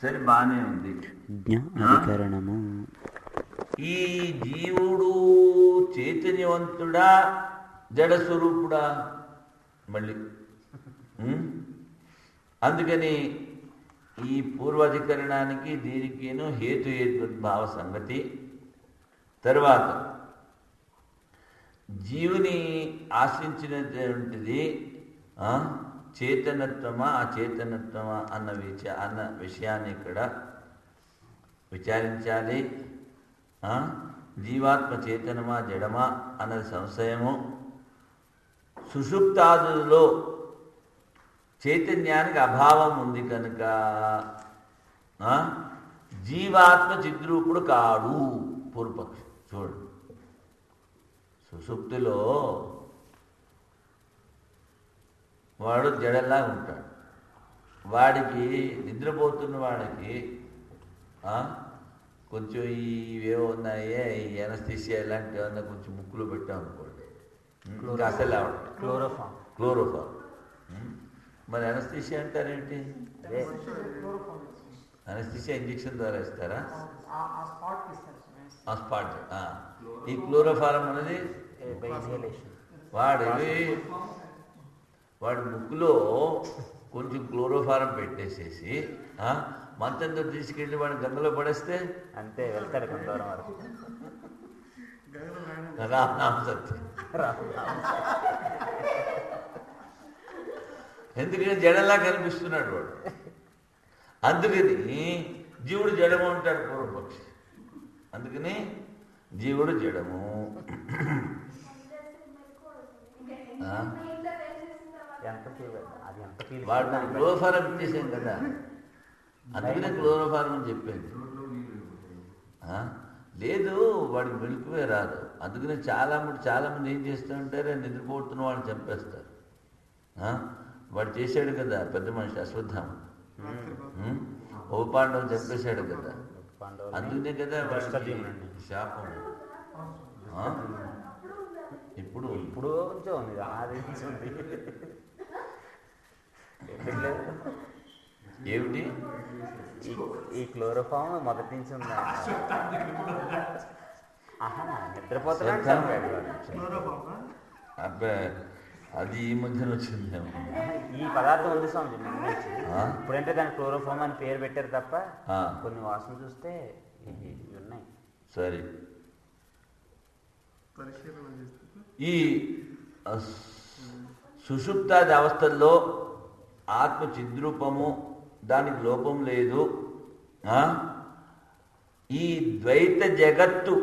సరే, బాగానే ఉంది. అధికరణము. ఈ జీవుడు చైతన్యవంతుడా జడ స్వరూపుడా? మళ్ళీ అందుకని ఈ పూర్వాధికరణానికి దీనికిను హేతుద్భావ సంగతి. తర్వాత జీవుని ఆశ్రయించినటువంటిది చేతనత్వమా అచేతనత్వమా అన్న విషయాన్ని ఇక్కడ విచారించాలి. జీవాత్మ చేతనమా జడమా అన్నది సంశయము. సుషుప్తాదులలో చైతన్యానికి అభావం ఉంది కనుక జీవాత్మ చిద్రూపుడు కాడు పూర్వపక్షం. చూడు, సుషుప్తిలో వాడు జడలా ఉంటాడు. వాడికి నిద్రపోతున్న వాడికి కొంచెం ఇవేవో ఉన్నాయే, ఈ ఎనస్థీసియా ఇలాంటివి ఏమన్నా కొంచెం ముక్కులో పెట్టాం అనుకోండి, ఇంకా అసలు క్లోరోఫామ్. మరి ఎనస్థీసియా అంటారేంటి? ఎనస్థీసియా ఇంజెక్షన్ ద్వారా ఇస్తారా? ఆ స్పాట్. ఈ క్లోరోఫారం అనేది వాడు ముక్కులో కొంచెం క్లోరోఫారం పెట్టేసేసి మంచంతో తీసుకెళ్ళి వాడిని గంగలో పడేస్తే అంతే, వెళ్తాడు కొంతవరం వరకు. రామనామ సత్యం. ఎందుకంటే జడలా కనిపిస్తున్నాడు వాడు. అందుకని జీవుడు జడము ఉంటాడు పూర్వపక్షి. అందుకని జీవుడు జడము. వాడు క్లోరోఫారం ఇచ్చేసాం కదా, అందుకనే క్లోరోఫారం అని చెప్పాను. లేదు, వాడికి మెలకువే రాదు. అందుకనే చాలామంది ఏం చేస్తూ ఉంటారు, నిద్రపోతున్న వాళ్ళని చంపేస్తారు. వాడు చేశాడు కదా పెద్ద మనిషి అశ్వత్థామ, ఉపపాండవం చంపేశాడు కదా. అందుకనే కదా వాడికి శాపం. ఇప్పుడు ఏమిటి ఈ క్లోరోఫామ్ మొదటి నుంచి ఉందా? నిద్రపోతున్నాడు. అబ్బాయి, అది ఈ మధ్యన వచ్చిందేమో. ఈ పదార్థం ఉంది స్వామి ఇప్పుడంటే దానికి క్లోరోఫామ్ అని పేరు పెట్టారు తప్ప కొన్ని వాసన చూస్తే ఇవి ఉన్నాయి. సరే, ఈ సుషుప్తాది అవస్థల్లో ఆత్మ చిద్రూపము, దానికి లోపం లేదు. ఈ ద్వైత జగత్తు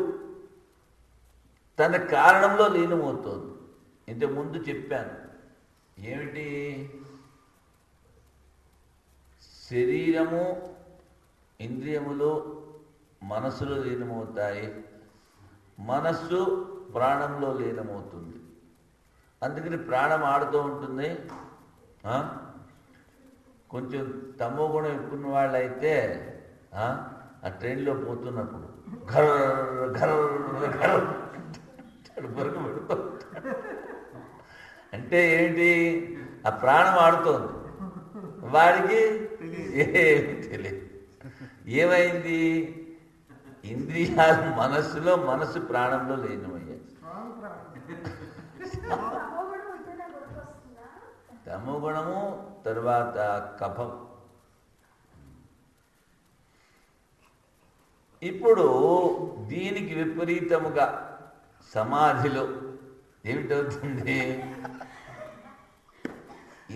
తన కారణంలో లీనమవుతోంది. ఇంతకుముందు చెప్పాను ఏమిటి, శరీరము ఇంద్రియములు మనస్సులో లీనమవుతాయి, మనస్సు ప్రాణంలో లీనమవుతుంది. అందుకని ప్రాణం ఆడుతూ ఉంటుంది. కొంచెం తమో గుణం ఎక్కున్న వాళ్ళైతే ఆ ట్రైన్లో పోతున్నప్పుడు ఘర్ ఘర్ ఘర్ వరకు పెడుతూ అంటే ఏంటి, ఆ ప్రాణం ఆడుతోంది, వాడికి ఏమి తెలియదు. ఏమైంది, ఇంద్రియాలు మనస్సులో, మనస్సు ప్రాణంలో లీనమయ్యాయి. తమో గుణము, తర్వాత కఫం. ఇప్పుడు దీనికి విపరీతముగా సమాధిలో ఏమిటవుతుంది,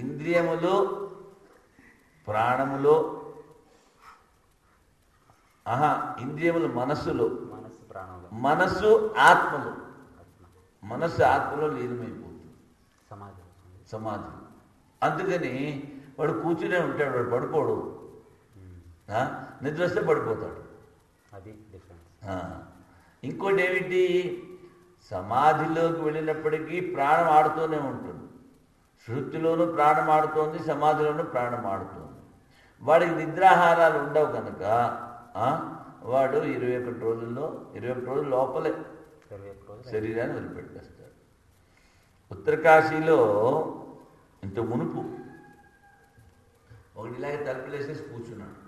ఇంద్రియములు ప్రాణములో, ఇంద్రియములు మనస్సులో, మనస్సు ఆత్మలో, మనస్సు ఆత్మలో లీనమైపోతుంది సమాధి. అందుకని వాడు కూర్చునే ఉంటాడు, వాడు పడుకోడు. నిద్ర వస్తే పడిపోతాడు. ఇంకోటి ఏమిటి, సమాధిలోకి వెళ్ళినప్పటికీ ప్రాణం ఆడుతూనే ఉంటుంది. శృతిలోనూ ప్రాణం ఆడుతోంది, సమాధిలోనూ ప్రాణం ఆడుతోంది. వాడికి నిద్రాహారాలు ఉండవు కనుక వాడు 21 రోజుల లోపలే శరీరాన్ని వదిలిపెట్టేస్తాడు. ఉత్తరకాశీలో ఇంత మునుపు ఒకటి ఇలాగే తలుపులేసేసి కూర్చున్నాడు.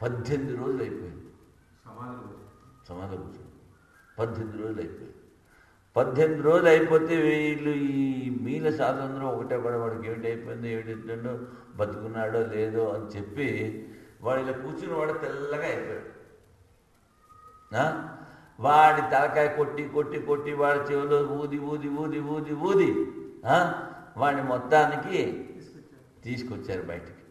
18 రోజులు అయిపోయింది సమాధి కూర్చొని. 18 రోజులు అయిపోయింది. 18 రోజులు అయిపోతే వీళ్ళు ఈ మీల సాధనలో ఒకటే కూడా వాడికి ఏమిటి అయిపోయిందో ఏమిటో బతుకున్నాడో లేదో అని చెప్పి వాడు ఇలా కూర్చుని వాడు తెల్లగా అయిపోయాడు. వాడి తలకాయ కొట్టి కొట్టి కొట్టి వాడి చెవిలో ఊది ఊది ఊది ఊది ఊది వాడిని మొత్తానికి తీసుకొచ్చారు బయటికి.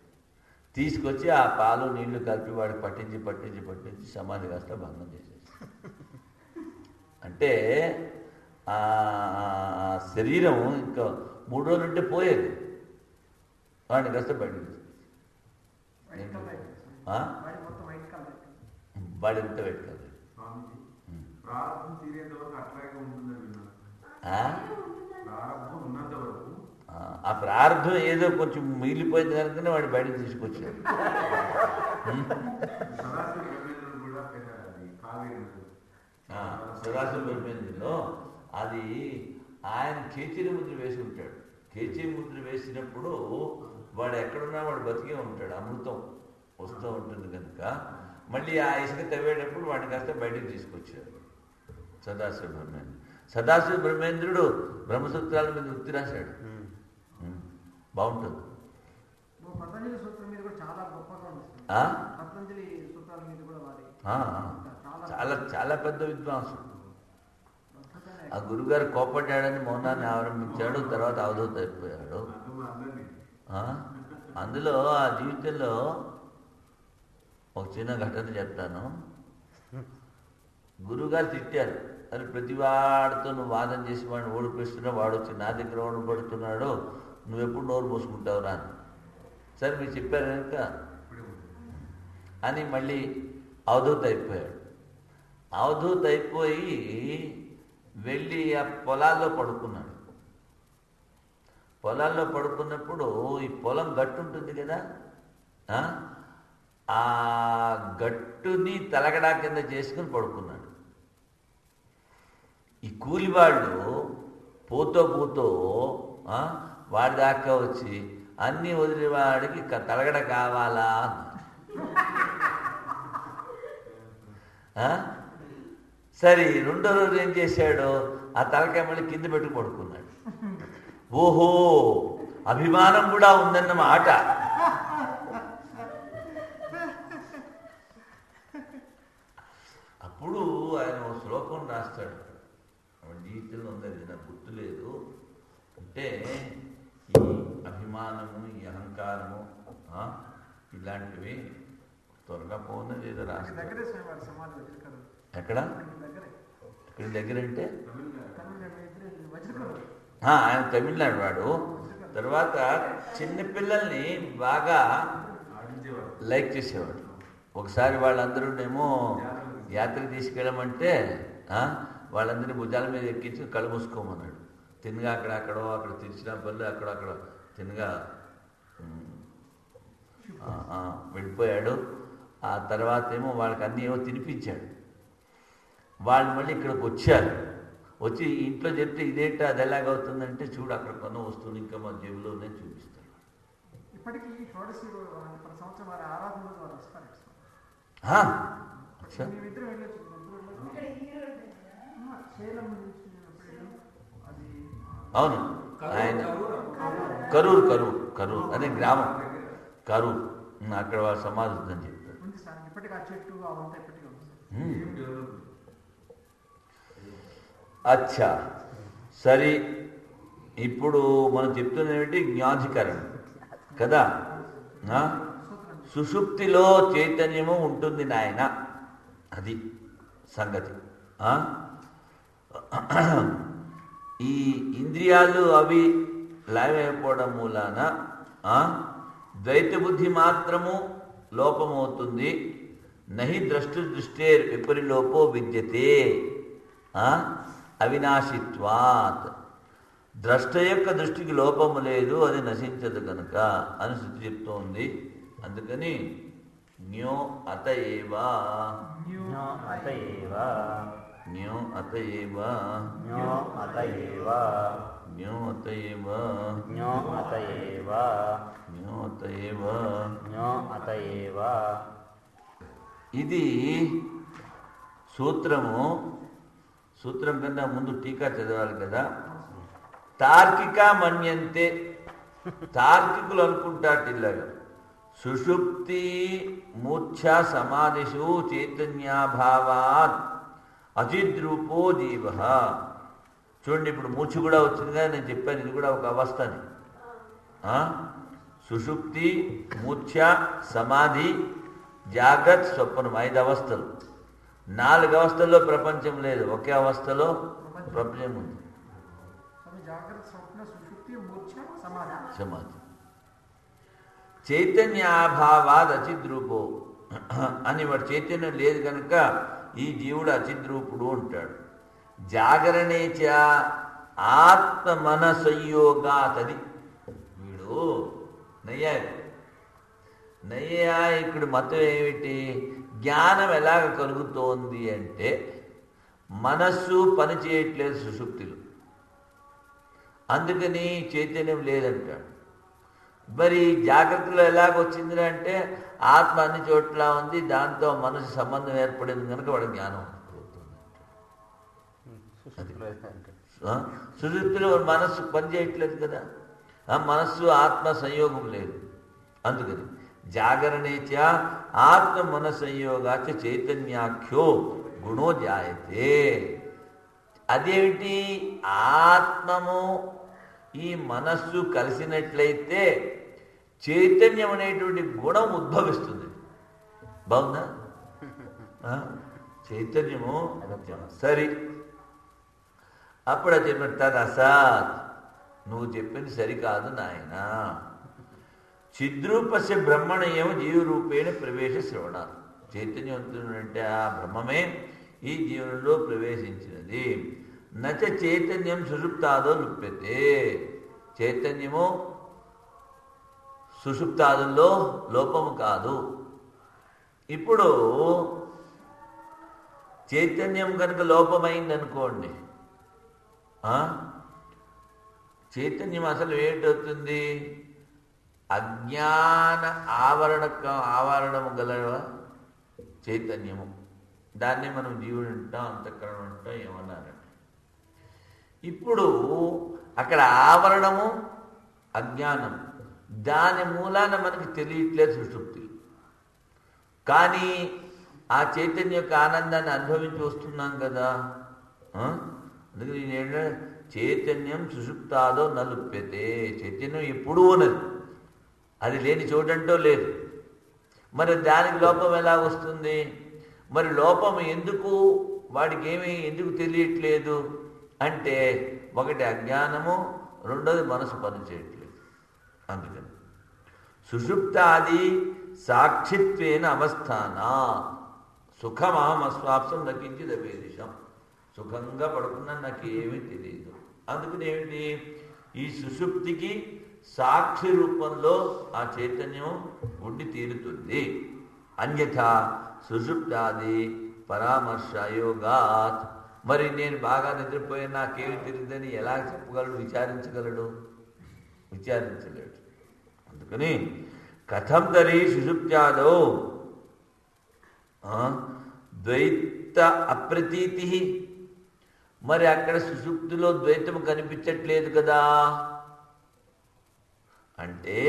తీసుకొచ్చి ఆ పాలు నీళ్లు కలిపి వాడికి పట్టించి పట్టించి పట్టించి సమాధి కాస్త భంగం చేసేసారు. అంటే ఆ శరీరం ఇంకా 3 రోజులు ఉంటే పోయేది. వాడిని కాస్త బయటకు వాడి ఎంత పెట్టుకోలేదు. ఆ ప్రారంభం ఏదో కొంచెం మిగిలిపోయింది కనుకనే వాడు బయటకు తీసుకొచ్చాడు. సదాశివ బ్రహ్మేంద్రులో అది ఆయన కేచరి ముద్ర వేసి ఉంటాడు. కేచరి ముద్ర వేసినప్పుడు వాడు ఎక్కడున్నా వాడు బతికే ఉంటాడు. అమృతం వస్తూ ఉంటుంది కనుక మళ్ళీ ఆ ఇసుక తవ్వేటప్పుడు వాడిని కాస్త బయటకు తీసుకొచ్చారు సదాశివ బ్రహ్మేంద్రుడు. సదాశివ బ్రహ్మేంద్రుడు బ్రహ్మసూత్రాల మీద వృత్తి రాశాడు. బాగుంటుంది. చాలా చాలా పెద్ద విద్వాంసుడు. ఆ గురుగారు కోపడ్డాడని మౌనాన్ని ఆరంభించాడు. తర్వాత అవధూత అయిపోయాడు. అందులో ఆ జీవితంలో ఒక చిన్న ఘటన చెప్తాను. గురుగారు తిట్టారు, అది ప్రతి వాడితో నువ్వు వాదన చేసి వాడిని ఓడిపిస్తున్నావు, వాడు వచ్చి నా దగ్గర ఓడిపడుతున్నాడు, నువ్వెప్పుడు నోరు పోసుకుంటావురా అని. సరే మీరు చెప్పారు కనుక అని మళ్ళీ అవధూత అయిపోయాడు. అవధూత అయిపోయి వెళ్ళి ఆ పొలాల్లో పడుకున్నాడు. పొలాల్లో పడుకున్నప్పుడు ఈ పొలం గట్టు ఉంటుంది కదా, ఆ గట్టుని తలగడా కింద చేసుకుని పడుకున్నాడు. ఈ కూలివాళ్ళు పోతో పోతో వాడి దాకా వచ్చి అన్నీ వదిలే వాడికి తలగడ కావాలా సరే రెండో రోజు ఏం చేశాడు, ఆ తలకాయ మళ్ళీ కింద పెట్టుకు పడుకున్నాడు. ఓహో, అభిమానం కూడా ఉందన్నమాట. అప్పుడు ఆయన ఒక శ్లోకం రాస్తాడు. జీవితంలో ఉందని నాకు గుర్తులేదు. అంటే ఈ అభిమానము, ఈ అహంకారము, ఇలాంటివి త్వరగా పోన్నది ఏదో రాస్తాడు. ఎక్కడ ఇక్కడ దగ్గర అంటే ఆయన తమిళనాడు వాడు. తర్వాత చిన్నపిల్లల్ని బాగా లైక్ చేసేవాడు. ఒకసారి వాళ్ళందరూనేమో యాత్రకు తీసుకెళ్ళమంటే వాళ్ళందరినీ భుజాల మీద ఎక్కించి కళ్ళు మూసుకోమన్నాడు. తిన్నగా అక్కడో అక్కడ తిరుచినాపల్లి అక్కడ తిన్నగా వెళ్ళిపోయాడు. ఆ తర్వాత ఏమో వాళ్ళకి అన్నీ ఏమో తినిపించాడు. వాళ్ళు మళ్ళీ ఇక్కడికి వచ్చారు. వచ్చి ఇంట్లో చెప్తే ఇదేంటి అది ఎలాగవుతుందంటే చూడు అక్కడ కొన్న వస్తువులు ఇంకా మా జేబులోనే చూపిస్తాడు. అవును, ఆయన కరూర్ అదే గ్రామం కరూర్, అక్కడ వాళ్ళ సమాధి ఉందని చెప్తారు. అచ్చా, సరే. ఇప్పుడు మనం చెప్తున్నది జ్ఞాధికరణం కదా. సుషుప్తిలో చైతన్యము ఉంటుంది నాయన, అది సంగతి. ఈ ఇంద్రియాలు అవి లయమైపోవడం మూలాన ద్వైత బుద్ధి మాత్రము లోపమవుతుంది. నహి దృష్టే విపరిలోపో విద్యతే అవినాశిత్వాత్. ద్రష్ట యొక్క దృష్టికి లోపము లేదు, అది నశించదు కనుక అని శృతి చెప్తోంది. అందుకని జ్ఞో అత ఏవా ఇది సూత్రం కన్నా ముందు టీకా చదవాలి కదా. తార్కిక మన్యంతే, తార్కికులు అనుకుంటారు ఇలాగా, సుషుప్తి మూర్ఛ సమాధిషు చైతన్యాభావాత్ అచిద్రూపో జీవ. చూడండి, ఇప్పుడు మూర్ఛ కూడా వచ్చింది కదా, నేను చెప్పాను ఇది కూడా ఒక అవస్థ అని. సుషుప్తి, మూర్ఛ, సమాధి, జాగ్రత్త, స్వప్నం, 5 అవస్థలు. 4 అవస్థల్లో ప్రపంచం లేదు, ఒకే అవస్థలో ప్రపంచం ఉంది. సమాధి. చైతన్యాభావాద్ అచిద్రూపో అని వాడు చైతన్యం లేదు కనుక ఈ జీవుడు అచిద్రూపుడు అంటాడు. జాగరణేచ ఆత్మ మన సంయోగాతది. వీడు నైయాయికుడి మతం ఏమిటి? జ్ఞానం ఎలాగ కలుగుతోంది అంటే మనస్సు పని చేయట్లేదు సుషుప్తిలో, అందుకని చైతన్యం లేదంటాడు. మరి జాగ్రత్తలో ఎలాగొచ్చింది అంటే ఆత్మ అన్ని చోట్ల ఉంది, దాంతో మనసు సంబంధం ఏర్పడింది కనుక వాడు జ్ఞానం సుషుప్తిలో మనస్సు పని చేయట్లేదు కదా, మనస్సు ఆత్మ సంయోగం లేదు. అందుకని జాగరణేచ ఆత్మ మన సంయోగాచ చైతన్యాఖ్యో గుణో జాయతే. అదేమిటి? ఆత్మము ఈ మనస్సు కలిసినట్లయితే చైతన్యం అనేటువంటి గుణం ఉద్భవిస్తుంది. బాగుందా? చైతన్యము సరి. అప్పుడు అది చెప్పిన అసాత్, నువ్వు చెప్పింది సరికాదు నాయన. చిద్రూపస్య బ్రహ్మణ ఏమో జీవరూపేణ ప్రవేశ శ్రవణ. చైతన్యవంతుడు అంటే ఆ బ్రహ్మమే ఈ జీవనంలో ప్రవేశించినది. నచ చైతన్యం సుషుప్తాదో లుప్యతే. చైతన్యము సుషుప్తాదుల్లో లోపము కాదు. ఇప్పుడు చైతన్యం కనుక లోపమైందనుకోండి, చైతన్యం అసలు ఏంటవుతుంది? అజ్ఞాన ఆవరణము గల చైతన్యము. దాన్ని మనం జీవుడు అంటాం, అంతఃకరణం అంటాం, ఏమన్నారంటే. ఇప్పుడు అక్కడ ఆవరణము అజ్ఞానం, దాని మూలాన మనకి తెలియట్లేదు సుషుప్తి. కానీ ఆ చైతన్యం యొక్క ఆనందాన్ని అనుభవించి వస్తున్నాం కదా. అందుకని నేను చైతన్యం సుషుప్తాదో నలుప్యతే. చైతన్యం ఎప్పుడూ ఉన్నది, అది లేని చోటంటూ లేదు. మరి దానికి లోపం ఎలా వస్తుంది? మరి లోపం ఎందుకు, వాడికి ఎందుకు తెలియట్లేదు అంటే ఒకటి అజ్ఞానము, రెండోది మనసు పనిచేయట్లేదు. అందుకని సుషుప్తాది సాక్షిత్వేన అవస్థాన సుఖమహం అస్వాప్సం నకించిద వేదిషం. సుఖంగా పడుకున్నా నాకు ఏమీ తెలియదు. అందుకని ఏమిటి? ఈ సుషుప్తికి సాక్షి రూపంలో ఆ చైతన్యం ఉండి తీరుతుంది. అన్యథా సుషుప్తాది పరామర్శయోగాత్. మరి నేను బాగా నిద్రపోయి నాకేమి తెలియదని ఎలా చెప్పగలడు? విచారించగలడు? విచారించలేడు. అందుకని కథం తరి సుషుప్త్యాదో ద్వైత అప్రతీతి. మరి అక్కడ సుషుప్తిలో ద్వైతం కనిపించట్లేదు కదా అంటే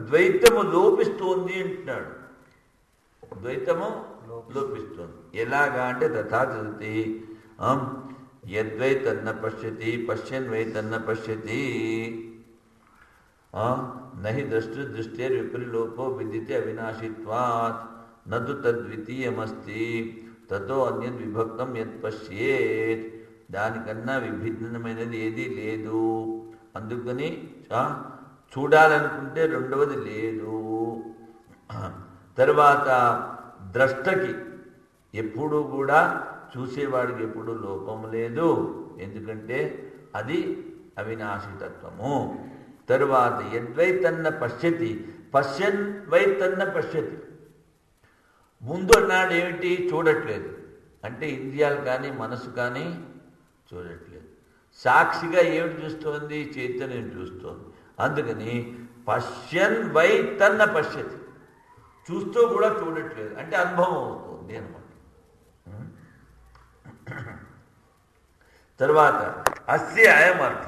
ద్వైతము లోపిస్తోంది అంటున్నాడు. ద్వైతము లోపిస్తోంది. ఎలాగా అంటే తథా చదివితే యద్వై తన్న పశ్యతి పశ్యన్ వై తన్న పశ్యతి నహి దృష్టిర్ విపరిలోపో విదితే అవినాశిత్వాత్ నదు తద్వితీయమస్తి తతో అన్యద్ విభక్తం యత్ పశ్యేత్. దానికన్నా విభిన్నమైనది ఏదీ లేదు. అందుకని చూడాలనుకుంటే రెండవది లేదు. తర్వాత ద్రష్టకి ఎప్పుడూ కూడా చూసేవాడికి ఎప్పుడూ లోపం లేదు, ఎందుకంటే అది అవినాశితత్వము. తరువాత యద్వై తన్న పశ్యతి పశ్యన్ వై తన్న పశ్యతి. ముందు అన్నాడు ఏమిటి? చూడట్లేదు అంటే ఇంద్రియాలు కానీ మనసు కానీ చూడట్లేదు. సాక్షిగా ఏమిటి చూస్తోంది? చైతన్యం చూస్తోంది. అందుకని పశ్యన్ వై తన్న పశ్యతి, చూస్తూ కూడా చూడట్లేదు అంటే అనుభవం అవుతుంది అనమాట. తర్వాత అస్య అయం అర్థ,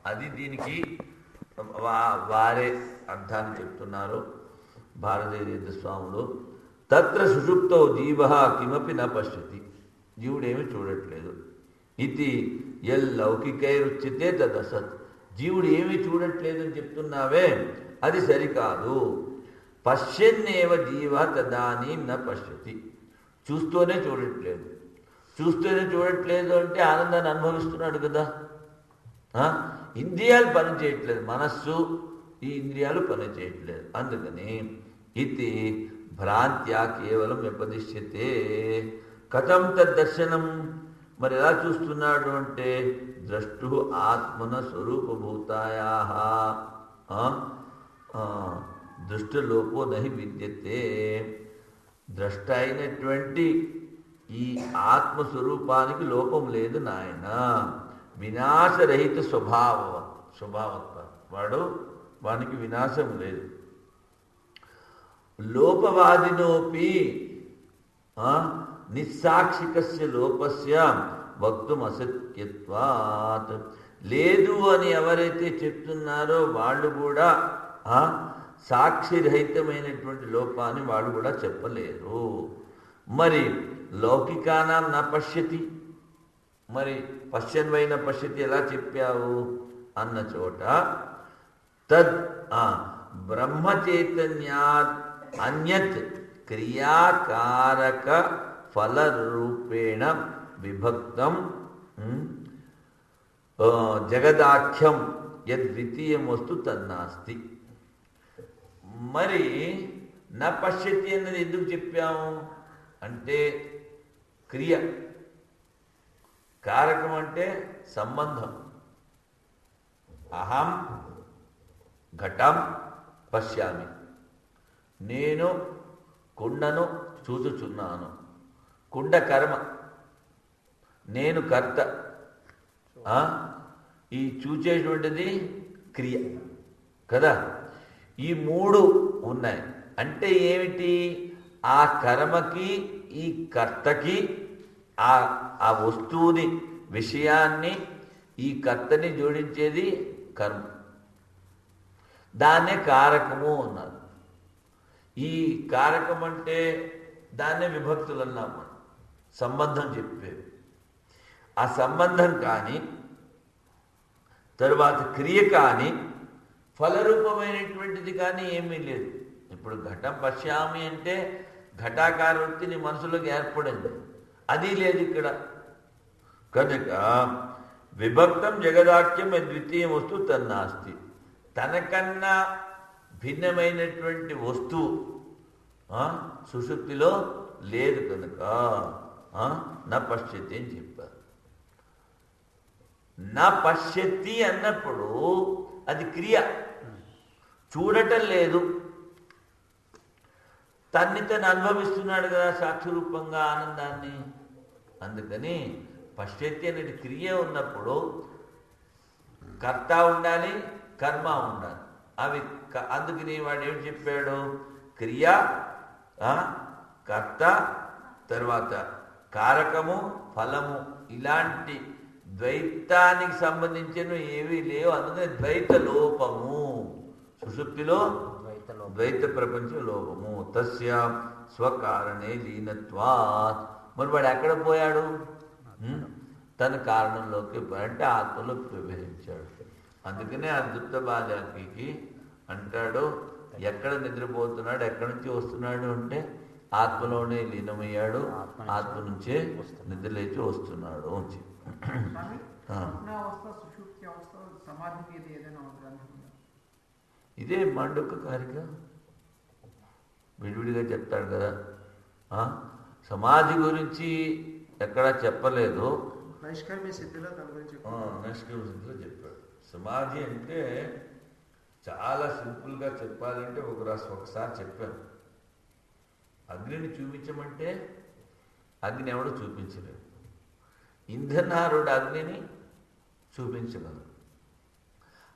అది దీనికి వారే అర్థాన్ని చెప్తున్నారు భారతీయ స్వాములు. తత్ర సుషుప్తో జీవ కిమపి న పశ్యతి, జీవుడేమి చూడట్లేదు. ఇది ఎల్లౌకికైరుచ్యతే తదసత్, జీవుడు ఏమి చూడట్లేదు అని చెప్తున్నావే అది సరికాదు. పశ్యన్నేవ జీవ తదానీం న పశ్యతి, చూస్తూనే చూడట్లేదు. చూస్తూనే చూడట్లేదు అంటే ఆనందాన్ని అనుభవిస్తున్నాడు కదా. ఇంద్రియాలు పనిచేయట్లేదు, మనస్సు ఈ ఇంద్రియాలు పనిచేయట్లేదు. అందుకని ఇది భ్రాంత్యా కేవలం వ్యపదిశ్యతే. కథం తద్దర్శనం, మరి ఎలా చూస్తున్నాడు అంటే ద్రష్టు ఆత్మన స్వరూపభూతాయా దృష్టిలోపో నహి విద్యతే. ద్రష్ట అయినటువంటి ఈ ఆత్మస్వరూపానికి లోపం లేదు నాయన. వినాశరహిత స్వభావత్వ, వానికి వినాశం లేదు. లోపవాదినోపి నిస్సాక్షికస్య లోపస్య వక్తుం అసత్యత్వాత్, లేదు అని ఎవరైతే చెప్తున్నారో వాళ్ళు కూడా సాక్షిరహితమైనటువంటి లోపాన్ని వాళ్ళు కూడా చెప్పలేరు. మరి లౌకికానాం నా పశ్యతి, మరి పశ్యన్వైన పశ్యతి ఎలా చెప్పావు అన్న చోట తద్ బ్రహ్మచైతన్యాత్ అన్యత్ క్రియాకారక ఫలరూపేణ విభక్తం జగదాఖ్యం యద్వితీయం వస్తు తన్నాస్తి. మరి నా పశ్యతి అన్నది ఎందుకు చెప్పాము అంటే క్రియ, కారకం అంటే సంబంధం. అహం ఘటం పశ్యామి, నేను కుండను చూచుచున్నాను. కుండ కర్మ, నేను కర్త. ఈ చూచేటువంటిది క్రియ కదా. ఈ మూడు ఉన్నాయి అంటే ఏమిటి? ఆ కర్మకి ఈ కర్తకి ఆ వస్తువుని విషయాన్ని ఈ కర్తని జోడించేది కర్మ, దాన్నే కారకము అన్నారు. ఈ కారకం అంటే దాన్నే విభక్తులు అన్నాం మనం, సంబంధం చెప్పేవి. ఆ సంబంధం కానీ తరువాత క్రియ కానీ ఫలరూపమైనటువంటిది కానీ ఏమీ లేదు. ఇప్పుడు ఘటం పశ్యామి అంటే ఘటాకార వృత్తి నీ మనసులోకి ఏర్పడింది, అది లేదు ఇక్కడ. కనుక విభక్తం జగదాఖ్యం ద్వితీయ వస్తువు తన్నాస్తి, తనకన్నా భిన్నమైనటువంటి వస్తువు సుషుప్తిలో లేదు కనుక నా పశ్యతి అని చెప్పారు. నా పశ్యతి అన్నప్పుడు అది క్రియ, చూడటం లేదు, తన్ని తను అనుభవిస్తున్నాడు కదా సాక్షి రూపంగా ఆనందాన్ని. అందుకని పశ్యతి అనేది క్రియ ఉన్నప్పుడు కర్త ఉండాలి, కర్మ ఉండాలి. అవి అందుకని వాడు ఏం చెప్పాడు? క్రియ, కర్త, తర్వాత కారకము, ఫలము, ఇలాంటి ద్వైతానికి సంబంధించిన ఏవీ లేవు. అందుకని ద్వైత లోపము, సుషుప్తిలో ద్వైత ప్రపంచ లోపము. తస్య స్వకారణే లీనత్వాత్. మరి వాడు ఎక్కడ పోయాడు? తన కారణంలోకి అంటే ఆత్మలోకి ప్రవేశించాడు. అందుకనే అద్భుత బాధ్యతకి అంటాడు, ఎక్కడ నిద్రపోతున్నాడు, ఎక్కడి నుంచి వస్తున్నాడు అంటే ఆత్మలోనే లీనమయ్యాడు, ఆత్మ నుంచే నిద్రలేచి వస్తున్నాడు అని. ఇదే మాండూక కారిక విడివిడిగా చెప్తాడు కదా. సమాధి గురించి ఎక్కడా చెప్పలేదు, నైష్కర్మ్య సిద్ధిలో చెప్పాడు. సమాధి అంటే చాలా సింపుల్గా చెప్పాలంటే ఒకసారి చెప్పాను. అగ్నిని చూపించమంటే అగ్ని ఎవడో చూపించలేదు. ఇంధనారుడు అగ్నిని చూపించగలరు.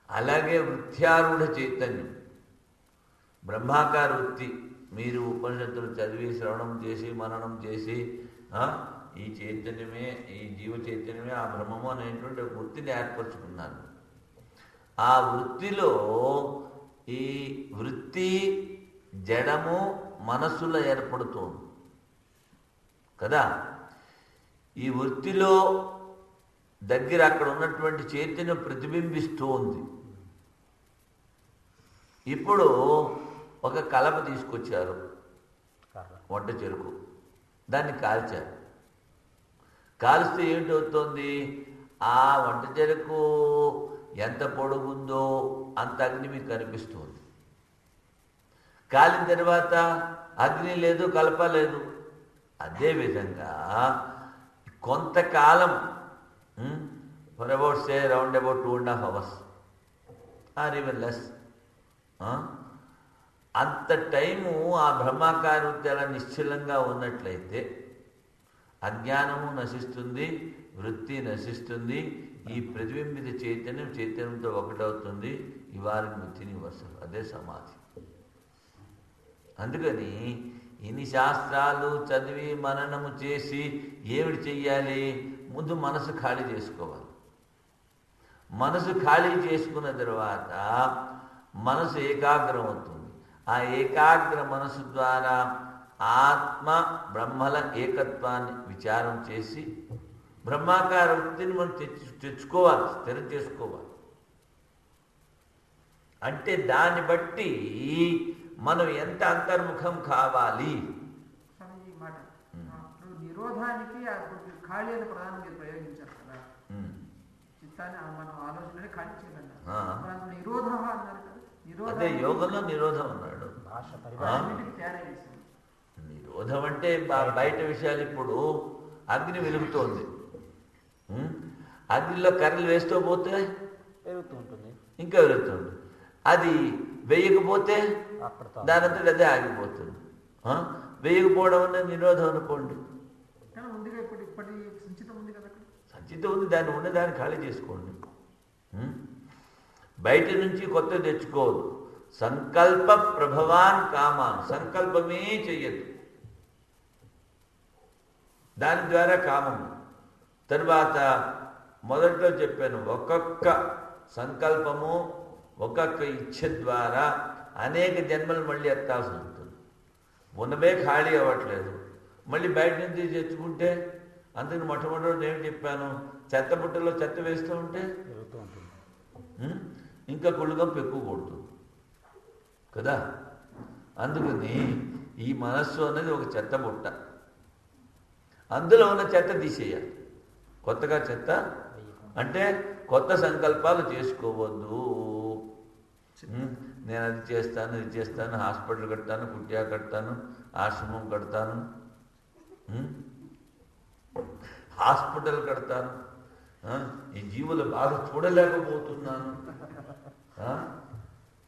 అలాగే వృత్యారూఢ చైతన్యం, బ్రహ్మాకార వృత్తి, మీరు ఉపనిషత్తులు చదివి శ్రవణం చేసి మననం చేసి ఈ చైతన్యమే, ఈ జీవ చైతన్యమే ఆ బ్రహ్మము అనేటువంటి ఒక వృత్తిని ఏర్పరచుకున్నాను. ఆ వృత్తిలో ఈ వృత్తి జడము మనస్సులో ఏర్పడుతోంది కదా. ఈ వృత్తిలో దగ్గర అక్కడ ఉన్నటువంటి చైతన్యం ప్రతిబింబిస్తోంది. ఇప్పుడు ఒక కలప తీసుకొచ్చారు, వంట చెరుకు, దాన్ని కాల్చారు. కాల్స్తే ఏంటవుతుంది? ఆ వంట చెరుకు ఎంత పొడుగుందో అంత అగ్ని మీకు కనిపిస్తుంది. కాలిన తర్వాత అగ్ని లేదు, కలప లేదు. అదేవిధంగా కొంతకాలం for about say round about 2.5 hours or even less, అంత టైము ఆ బ్రహ్మాకార వృత్తి అలా నిశ్చలంగా ఉన్నట్లయితే అజ్ఞానము నశిస్తుంది, వృత్తి నశిస్తుంది, ఈ ప్రతిబింబిత చైతన్యంతో ఒకటవుతుంది. ఇవాళ వృత్తిని వరుసలు, అదే సమాధి. అందుకని ఇన్ని శాస్త్రాలు చదివి మననము చేసి ఏమిటి చెయ్యాలి? ముందు మనసు ఖాళీ చేసుకోవాలి. మనసు ఖాళీ చేసుకున్న తర్వాత మనసు ఏకాగ్రం అవుతుంది. ఆ ఏకాగ్ర మనసు ద్వారా ఆత్మ బ్రహ్మల ఏకత్వాన్ని విచారం చేసి బ్రహ్మాకార వృత్తిని మనం తెచ్చుకోవాలి, స్థిరం చేసుకోవాలి. అంటే దాన్ని బట్టి మనం ఎంత అంతర్ముఖం కావాలి. ఈ మాట నిరోధానికి ఖాళీ అని ప్రధానంగా ప్రయోగించారు కదా, చిత్తాన్ని మనం ఆలోచన ఖాళీ చేయాలన్నారు. నిరోధం అన్నారు కదా, అదే యోగంలో నిరోధం అన్నాడు. నిరోధం అంటే బయట విషయాలు. ఇప్పుడు అగ్ని వెలుగుతోంది, అగ్నిలో కర్రలు వేస్తూ పోతే పెరుగుతూ ఉంటుంది, ఇంకా వెలుగుతుంది. అది వేయకపోతే దానంతటి అదే ఆగిపోతుంది. వేయకపోవడం అనేది నిరోధం అనుకోండి. సంచిత ఉంది, దాన్ని ఉన్న దాన్ని ఖాళీ చేసుకోండి. బయట నుంచి కొత్త తెచ్చుకోవద్దు. సంకల్ప ప్రభవాన్ కామాన్, సంకల్పమే చెయ్యదు, దాని ద్వారా కామము. తర్వాత మొదట్లో చెప్పాను, ఒక్కొక్క సంకల్పము ఒక్కొక్క ఇచ్ఛ ద్వారా అనేక జన్మలు మళ్ళీ ఎత్తాల్సి ఉంటుంది. ఉన్నవే ఖాళీ అవ్వట్లేదు, మళ్ళీ బయట నుంచి తెచ్చుకుంటే. అందుకని మొట్టమొదటి ఏమి చెప్పాను, చెత్త బుట్టలో చెత్త వేస్తూ ఉంటే ఇంకా కుళ్ళుగంపు ఎక్కువ కొడుతుంది కదా. అందుకని ఈ మనస్సు అనేది ఒక చెత్త బుట్ట, అందులో ఉన్న చెత్త తీసేయాలి. కొత్తగా చెత్త అంటే కొత్త సంకల్పాలు చేసుకోవద్దు. నేను అది చేస్తాను, ఇది చేస్తాను, హాస్పిటల్ కడతాను, కుట్యా కడతాను, ఆశ్రమం కడతాను, హాస్పిటల్ కడతాను, ఈ జీవుల బాధ చూడలేకపోతున్నాను.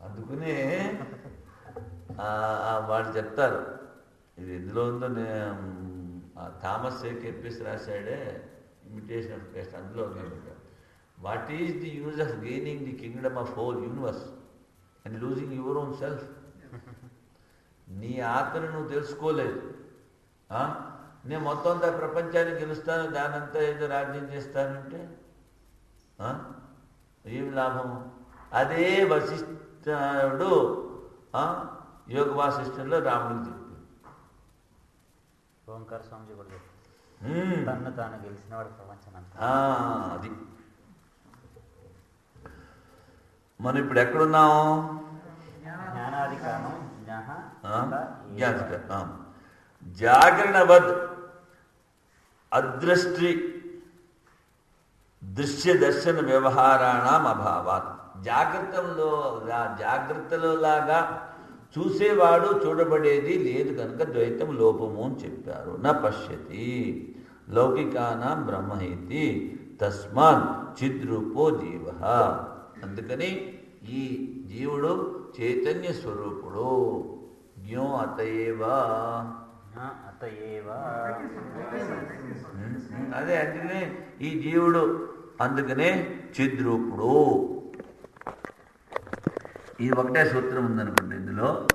అందుకనే వాళ్ళు చెప్తారు, ఇది ఎందులో ఉందో, థామస్ కెంపిస్ రాశాడే ఇమిటేషన్ ఆఫ్ క్రైస్ట్, అందులో what is the use of gaining the Kingdom of whole universe and losing your own self. నీ ఆత్మను నువ్వు తెలుసుకోలేదు. నేను మొత్తం అంతా ప్రపంచాన్ని గెలుస్తాను, దానంతా ఏదో రాజ్యం చేస్తానంటే ఏం లాభము? అదే వశిష్ఠుడు యోగ వాసిష్ఠంలో రాముడికి చెప్పింది. ఓంకార స్వామి కూడా తను తాను గెలిచినవాడు ప్రపంచం అంతా. అది మనం ఇప్పుడు ఎక్కడున్నాం? జాగరణవద్ అదృష్టి దృశ్య దర్శన వ్యవహారాణం అభావాత్. జాగ్రత్తలో లాగా చూసేవాడు చూడబడేది లేదు కనుక ద్వైతం లోపము అని చెప్పారు. న పశ్యతి లౌకికానాం బ్రహ్మహేతి తస్మాత్ చిద్రూపో జీవ. అందుకని ఈ జీవుడు చైతన్య స్వరూపుడు. జ్ఞో అతయేవా. అదే అంటే ఈ జీవుడు అందుకనే చిద్రూపుడు. ఈ ఒకటే సూత్రం ఉందనుకోండి ఇందులో.